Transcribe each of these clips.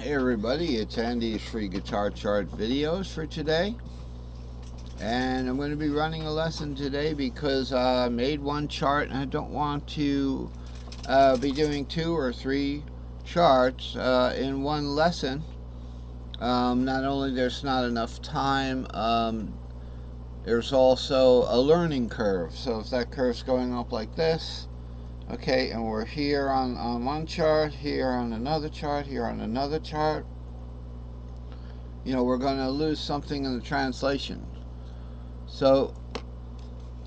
Hey everybody, it's Andy's free guitar chart videos for today, and I'm going to be running a lesson today because I made one chart and I don't want to be doing 2 or 3 charts in one lesson. Not only there's not enough time, there's also a learning curve. So if that curve's going up like this, okay, and we're here on one chart, here on another chart, here on another chart, you know, we're going to lose something in the translation. So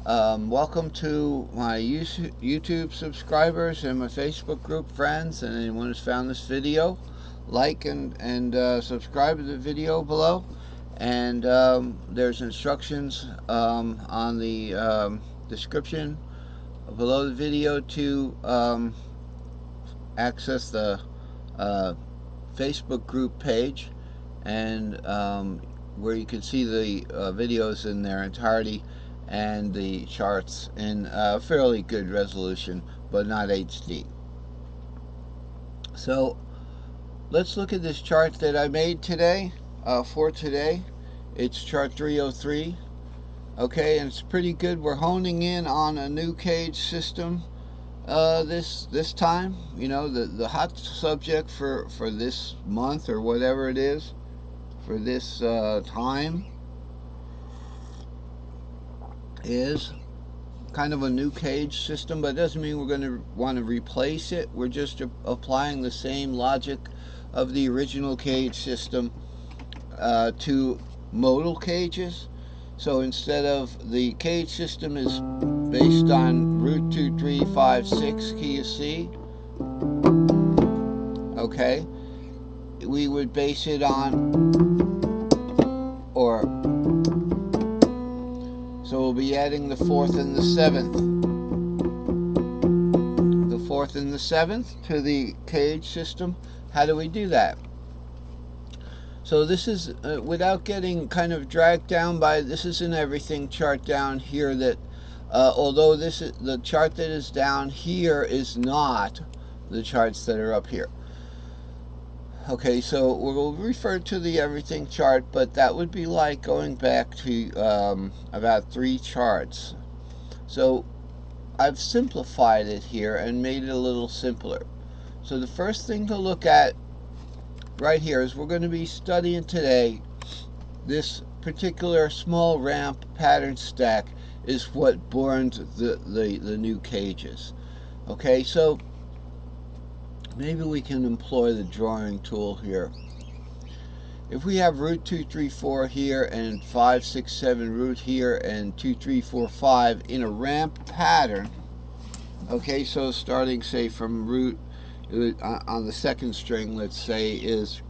welcome to my YouTube subscribers and my Facebook group friends, and anyone who's found this video. Like and subscribe to the video below, and there's instructions on the description below the video to access the Facebook group page, and where you can see the videos in their entirety and the charts in fairly good resolution, but not HD. So let's look at this chart that I made today for today. It's chart 303. Okay, and it's pretty good. We're honing in on a new cage system this time. You know, the hot subject for this month or whatever it is for this time is kind of a new cage system, but it doesn't mean we're going to want to replace it. We're just applying the same logic of the original cage system to modal cages. So instead of the cage system is based on root 2, 3, 5, 6 key of C, okay, we would base it on, or so we'll be adding the 4th and the 7th. The 4th and the 7th to the cage system. How do we do that? So this is, without getting kind of dragged down by, this is an everything chart down here that, although this is, the chart that is down here is not the charts that are up here. Okay, so we'll refer to the everything chart, but that would be like going back to about 3 charts. So I've simplified it here and made it a little simpler. So the first thing to look at right here is we're going to be studying today this particular small ramp pattern stack is what born the new cages. Okay, so maybe we can employ the drawing tool here. If we have root 2, 3, 4 here and 5, 6, 7 root here and 2, 3, 4, 5 in a ramp pattern, okay, so starting say from root on the second string, let's say is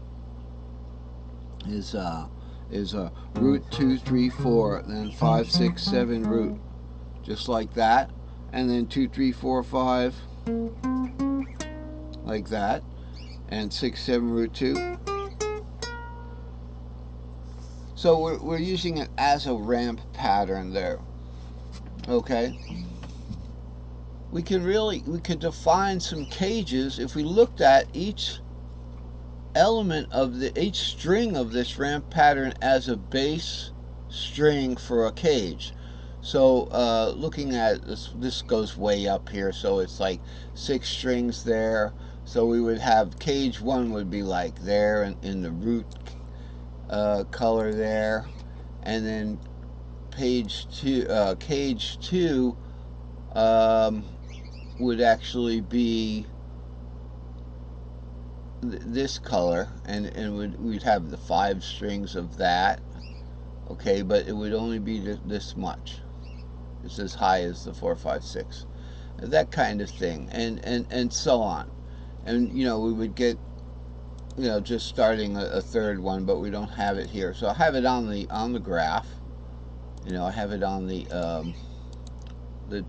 root 2, 3, 4, then 5, 6, 7 root, just like that, and then 2, 3, 4, 5 like that, and 6, 7 root 2. So we're using it as a ramp pattern there. Okay, we could define some cages if we looked at each element of each string of this ramp pattern as a base string for a cage. So looking at this goes way up here, so it's like 6 strings there. So we would have cage 1 would be like there in the root color there, and then cage 2 would actually be this color, and we'd have the 5 strings of that. Okay, but it would only be this much. It's as high as the 4, 5, 6, that kind of thing, and so on. And you know, we would get, you know, just starting a third one, but we don't have it here. So I have it on the graph. You know, I have it on the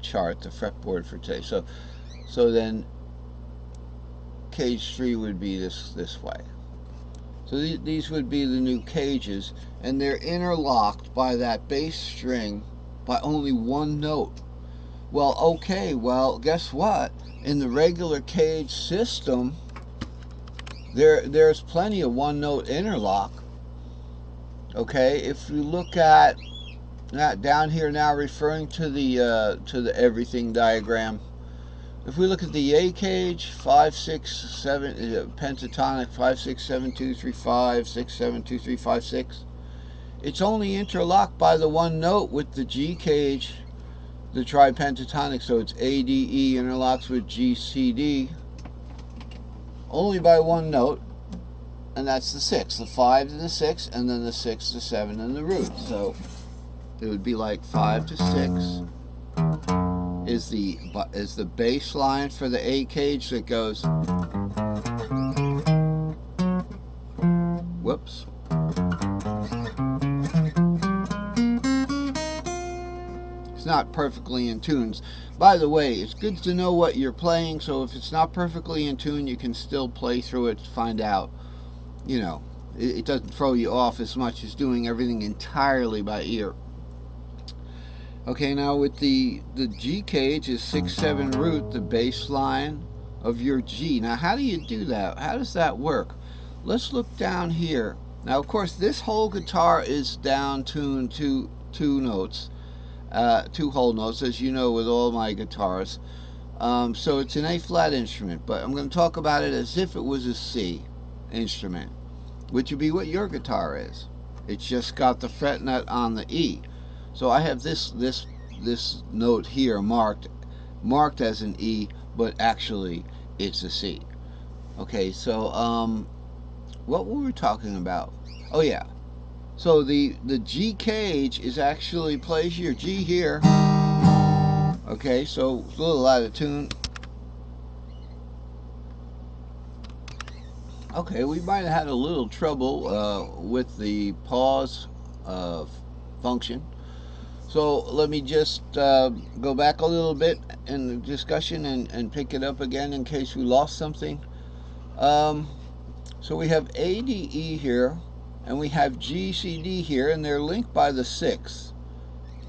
chart, the fretboard for today. So then cage 3 would be this way. So these would be the new cages, and they're interlocked by that bass string by only 1 note. Well, okay, well, guess what? In the regular cage system, There's plenty of one-note interlock. Okay, if you look at down here now, referring to the everything diagram. If we look at the A cage, 5, 6, 7, pentatonic, 5, 6, 7, 2, 3, 5, 6, 7, 2, 3, 5, 6. It's only interlocked by the one note with the G cage, the tripentatonic. So it's A, D, E interlocks with G, C, D, only by one note, and that's the 6, the 5 and the 6, and then the 6, the 7, and the root. So it would be like 5 to 6 is the bass line for the A cage that goes. Whoops. It's not perfectly in tune. By the way, it's good to know what you're playing, so if it's not perfectly in tune, you can still play through it to find out. You know, it doesn't throw you off as much as doing everything entirely by ear. Okay, now with the G cage is 6, 7 root, the bass line of your G. Now, how do you do that? How does that work? Let's look down here. Now, of course, this whole guitar is down tuned to two notes, two whole notes, as you know with all my guitars. So it's an A flat instrument, but I'm going to talk about it as if it was a C instrument, which would be what your guitar is. It's just got the fret nut on the E. So I have this note here marked as an E, but actually it's a C. Okay, so what were we talking about? Oh yeah. So the G cage is actually plays your G here. Okay, so it's a little out of tune. Okay, we might have had a little trouble with the pause function. So let me just go back a little bit in the discussion and pick it up again in case we lost something. So we have A, D, E here, and we have G, C, D here, and they're linked by the 6.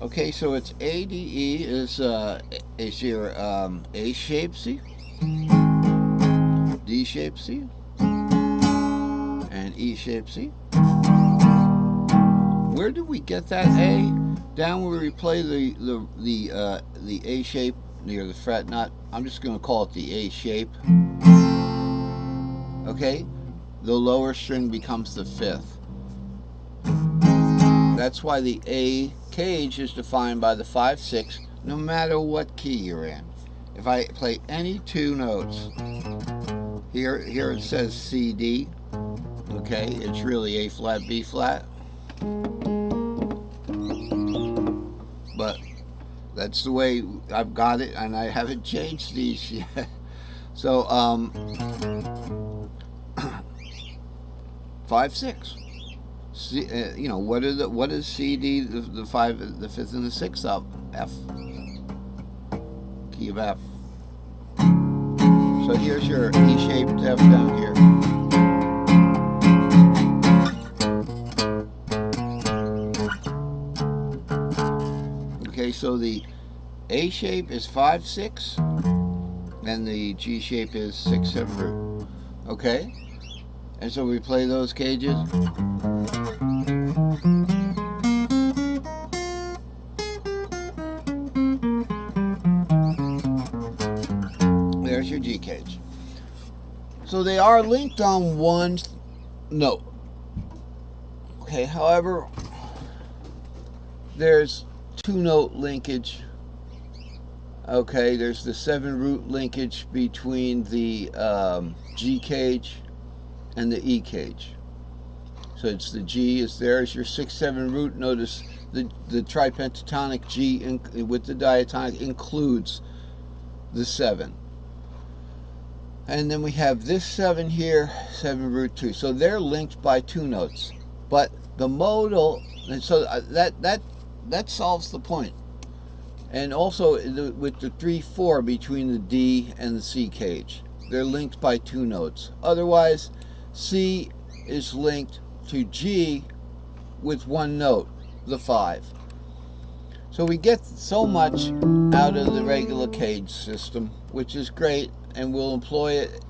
Okay, so it's A, D, E is your A shape C, D shape C, and E shape C. Where did we get that A? Down where we play the A shape near the fret nut. I'm just going to call it the A shape. Okay, the lower string becomes the 5th. That's why the A cage is defined by the 5, 6, no matter what key you're in. If I play any two notes, here it says C, D. Okay, it's really A flat, B flat. But that's the way I've got it, and I haven't changed these yet. So 5, 6. C, you know, what is C, D, the 5, the 5th, and the 6th of? F. Key of F. So here's your E-shaped F down here. Okay, so the A shape is 5, 6, and the G shape is 6, 7 root. Okay, and so we play those cages. There's your G cage. So they are linked on one note. Okay, however, there's two note linkage. Okay, there's the 7 root linkage between the G cage and the E cage. So it's the G is there as your 6, 7 root. Notice the tripentatonic G with the diatonic includes the 7. And then we have this 7 here, 7 root 2. So they're linked by 2 notes. But the modal, and so that solves the point. And also with the 3, 4 between the D and the C cage, they're linked by 2 notes. Otherwise, C is linked to G with 1 note, the 5. So we get so much out of the regular cage system, which is great, and we'll employ it